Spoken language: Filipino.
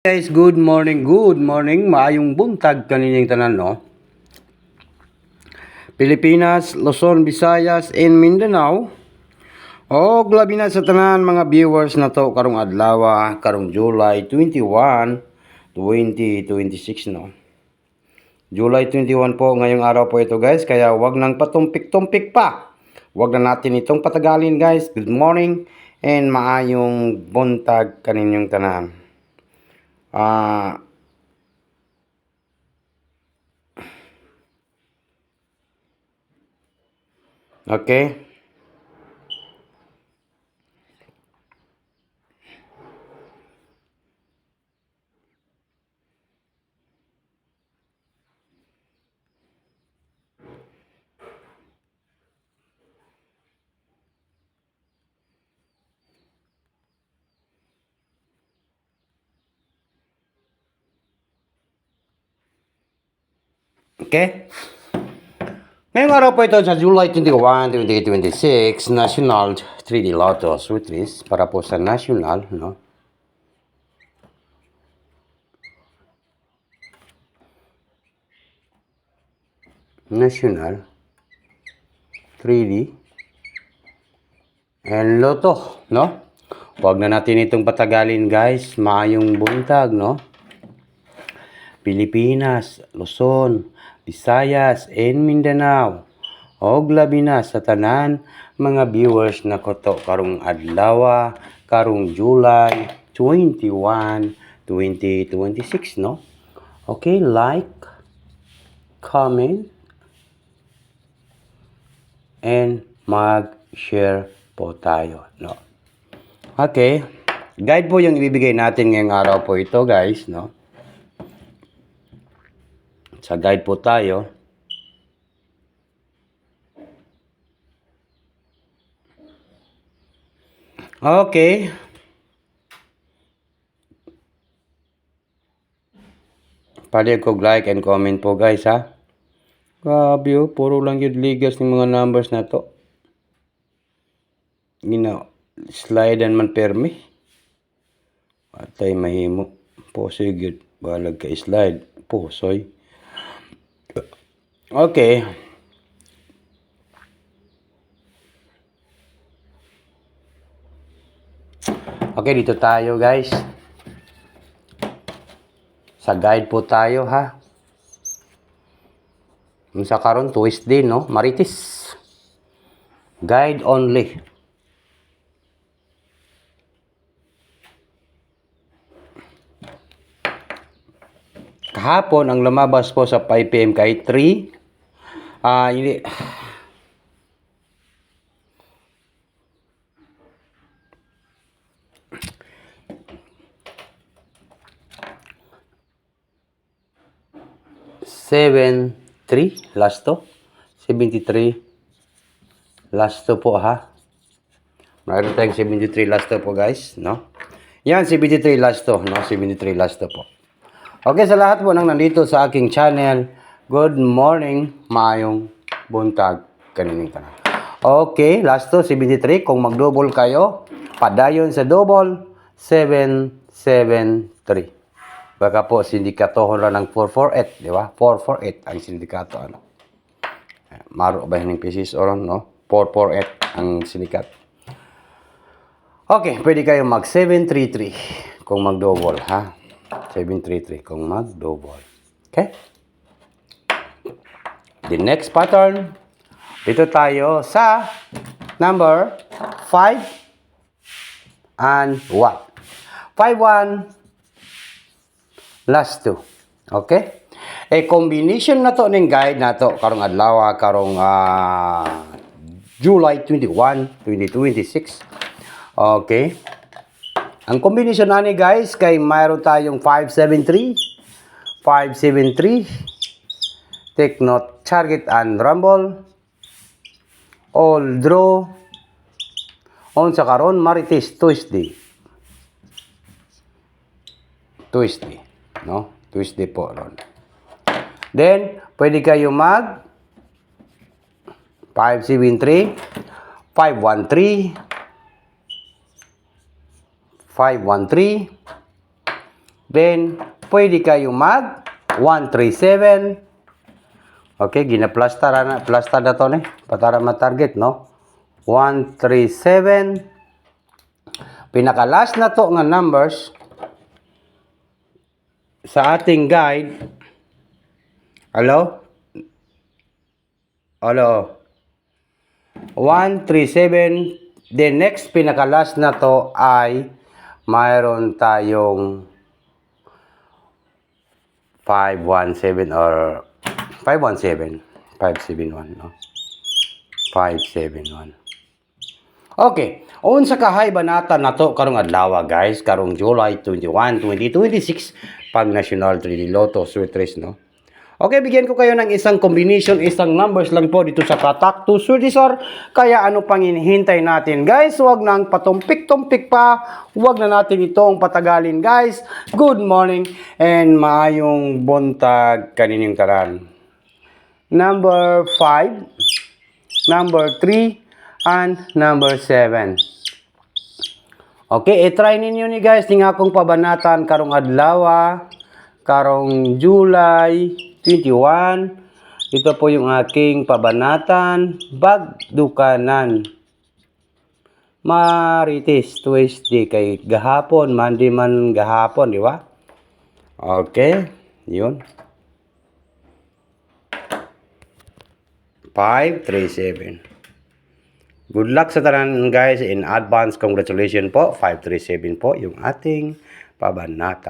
Guys, good morning, maayong buntag kaninyang tanan, no? Pilipinas, Luzon, Visayas, and Mindanao. O, labi na sa tanan mga viewers na to karong adlaw, karong July 21, 2026, no? July 21 po, ngayong araw po ito guys, kaya wag nang patumpik-tumpik pa. Wag na natin itong patagalin guys. Good morning and maayong buntag kaninyang tanan. Okay. Okay? Ngayong araw po ito sa July 21, 2026, National 3D Lotto Sweetlist para po sa National, no? National 3D and Lotto, no? Huwag na natin itong patagalin guys, maayong buntag, no? Pilipinas, Luzon, Visayas, and Mindanao. Og labi na sa tanan mga viewers na koto karong adlaw, karong July 21, 2026, no? Okay, like, comment, and mag-share po tayo, no? Okay, guide po yung ibibigay natin ngayong araw po ito guys, no? Sa guide po tayo. Okay. Pwede ko like and comment po guys ha. Grabe oh, puro lang yung ligas ng mga numbers na to. Slide man permi. Atay mahimo. Posoy good. Balag ka slide. Posoy. Okay. Okay, dito tayo guys. Sa guide po tayo ha. Sa karon twist din no, Marites. Guide only. Kahapon ang lumabas po sa 5 PM kay 3. Hindi 73 last to 73 last to po ha. Mayroon tayong 73 last to po guys, no? Yan 73 last to, no? 73 last to po. Okay, sa lahat po nang nandito sa aking channel, good morning, maayong buntag kanining tanan. Okay, last to 73 kung mag-double kayo, padayon sa double 773. Baka po sindikatohon lang ng 448, di ba? 448 ang sindikato, ano? Maro ba yung pieces oron, no? 448 ang sindikat. Okay, pwede kayo mag 733 kung mag-double, ha? 733 kung mag-double. Okay? The next pattern, dito tayo sa number 5 and 1. 5-1 last 2. Okay? Combination na to ng guide na to karong adlaw, karong July 21, 2026. Okay? Ang combination na ni guys kay mayroon tayong 573, 573, take note, target and rumble, all draw, on sa karon Marites Tuesday. No? Tuesday po ron. Then, pwede kayo mag 573, 513, 513, then pwede kayo mag 137. Okay, gina-plaster na to ni para ma-target, no? 137. Pinaka-last na to nga numbers sa ating guide. Hello? 137. The next pinaka-last na to ay mayroon tayong 517 or 571, no? 571. Okay, unsa kahay banata nato karong adlaw guys, karong July 21, 2026 pag National 3D Lotto Sweet Race, no? Okay, bigyan ko kayo ng isang combination, isang numbers lang po dito sa Tatak to Sweetisar. Kaya ano pang hinihintay natin guys? Huwag nang patumpik-tumpik pa. Huwag na natin itong patagalin guys. Good morning and maayong buntag kaninyong tanan. Number 5, number 3, and number 7. Okay, i-try ninyo ni guys ning akong pabanatan karong adlaw, karong July 21. Ito po yung aking pabanatan, Bagdukanan. Marites Tuesday kay gahapon, Monday man gahapon, di ba? Okay, yun. 537. Good luck sa tanan guys, in advance congratulations po. 537 po yung ating pabanatan.